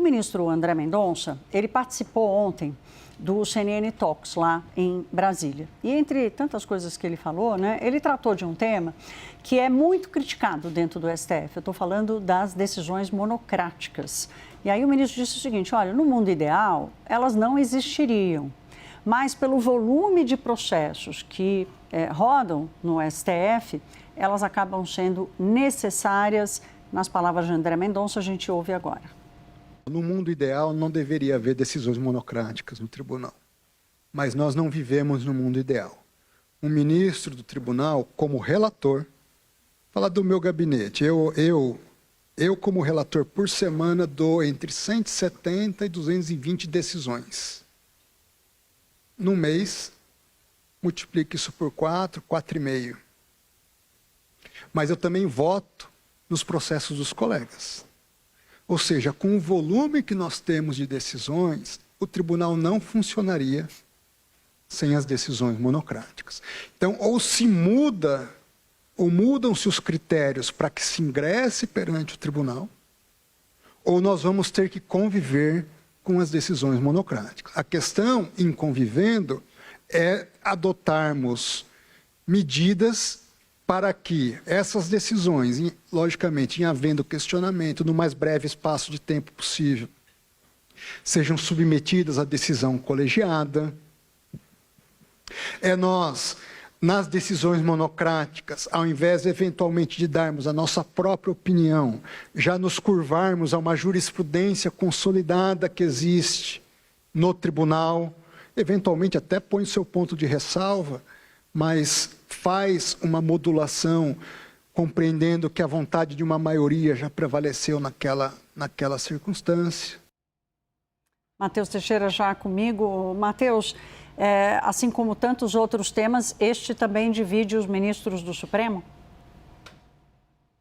ministro André Mendonça, ele participou ontem do CNN Talks lá em Brasília. E entre tantas coisas que ele falou, né, ele tratou de um tema que é muito criticado dentro do STF. Eu estou falando das decisões monocráticas. E aí o ministro disse o seguinte, olha, no mundo ideal, elas não existiriam. Mas pelo volume de processos que rodam no STF, elas acabam sendo necessárias. Nas palavras de André Mendonça, a gente ouve agora. No mundo ideal, não deveria haver decisões monocráticas no tribunal. Mas nós não vivemos no mundo ideal. Um ministro do tribunal, como relator, fala do meu gabinete. Eu como relator, por semana, dou entre 170 e 220 decisões. No mês, multiplique isso por 4,5. Mas eu também voto nos processos dos colegas. Ou seja, com o volume que nós temos de decisões, o tribunal não funcionaria sem as decisões monocráticas. Então, ou se muda, ou mudam-se os critérios para que se ingresse perante o tribunal, ou nós vamos ter que conviver com as decisões monocráticas. A questão, em convivendo, é adotarmos medidas para que essas decisões, logicamente, em havendo questionamento, no mais breve espaço de tempo possível, sejam submetidas à decisão colegiada. Nós, nas decisões monocráticas, ao invés, eventualmente, de darmos a nossa própria opinião, já nos curvarmos a uma jurisprudência consolidada que existe no tribunal, eventualmente até põe o seu ponto de ressalva, mas faz uma modulação, compreendendo que a vontade de uma maioria já prevaleceu naquela circunstância. Matheus Teixeira já comigo. Matheus, assim como tantos outros temas, este também divide os ministros do Supremo?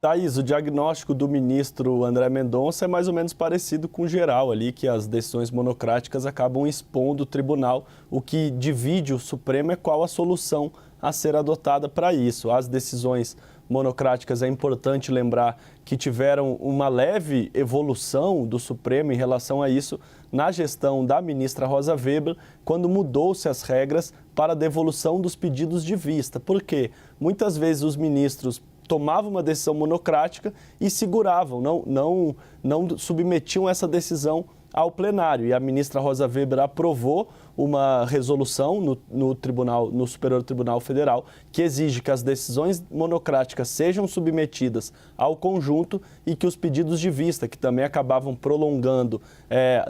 Thaís, o diagnóstico do ministro André Mendonça é mais ou menos parecido com o geral ali, que as decisões monocráticas acabam expondo o tribunal. O que divide o Supremo é qual a solução a ser adotada para isso. As decisões monocráticas, é importante lembrar que tiveram uma leve evolução do Supremo em relação a isso na gestão da ministra Rosa Weber, quando mudou-se as regras para a devolução dos pedidos de vista. Por quê? Muitas vezes os ministros tomavam uma decisão monocrática e seguravam, não submetiam essa decisão ao plenário. E a ministra Rosa Weber aprovou uma resolução no Superior Tribunal Federal que exige que as decisões monocráticas sejam submetidas ao conjunto e que os pedidos de vista, que também acabavam prolongando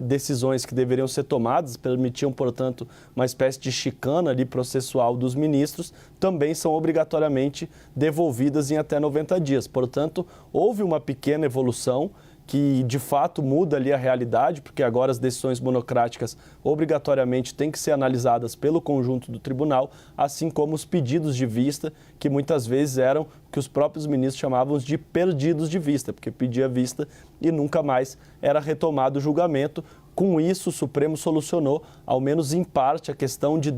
decisões que deveriam ser tomadas, permitiam, portanto, uma espécie de chicana ali processual dos ministros, também são obrigatoriamente devolvidas em até 90 dias. Portanto, houve uma pequena evolução que de fato muda ali a realidade, porque agora as decisões monocráticas obrigatoriamente têm que ser analisadas pelo conjunto do tribunal, assim como os pedidos de vista, que muitas vezes eram que os próprios ministros chamavam de perdidos de vista, porque pedia vista e nunca mais era retomado o julgamento. Com isso, o Supremo solucionou, ao menos em parte, a questão de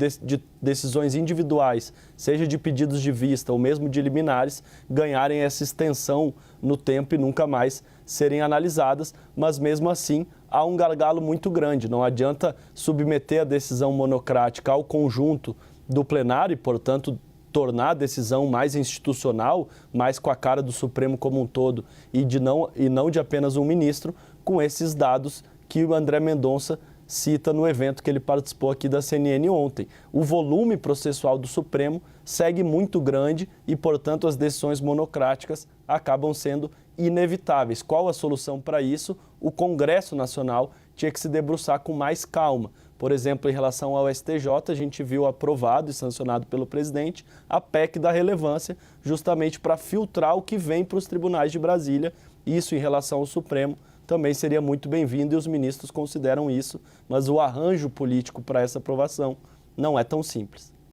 decisões individuais, seja de pedidos de vista ou mesmo de liminares, ganharem essa extensão no tempo e nunca mais serem analisadas, mas mesmo assim há um gargalo muito grande. Não adianta submeter a decisão monocrática ao conjunto do plenário e, portanto, tornar a decisão mais institucional, mais com a cara do Supremo como um todo e não de apenas um ministro, com esses dados que o André Mendonça cita no evento que ele participou aqui da CNN ontem. O volume processual do Supremo segue muito grande e, portanto, as decisões monocráticas acabam sendo inevitáveis. Qual a solução para isso? O Congresso Nacional tinha que se debruçar com mais calma. Por exemplo, em relação ao STJ, a gente viu aprovado e sancionado pelo presidente a PEC da relevância, justamente para filtrar o que vem para os tribunais de Brasília. Isso em relação ao Supremo também seria muito bem-vindo e os ministros consideram isso, mas o arranjo político para essa aprovação não é tão simples.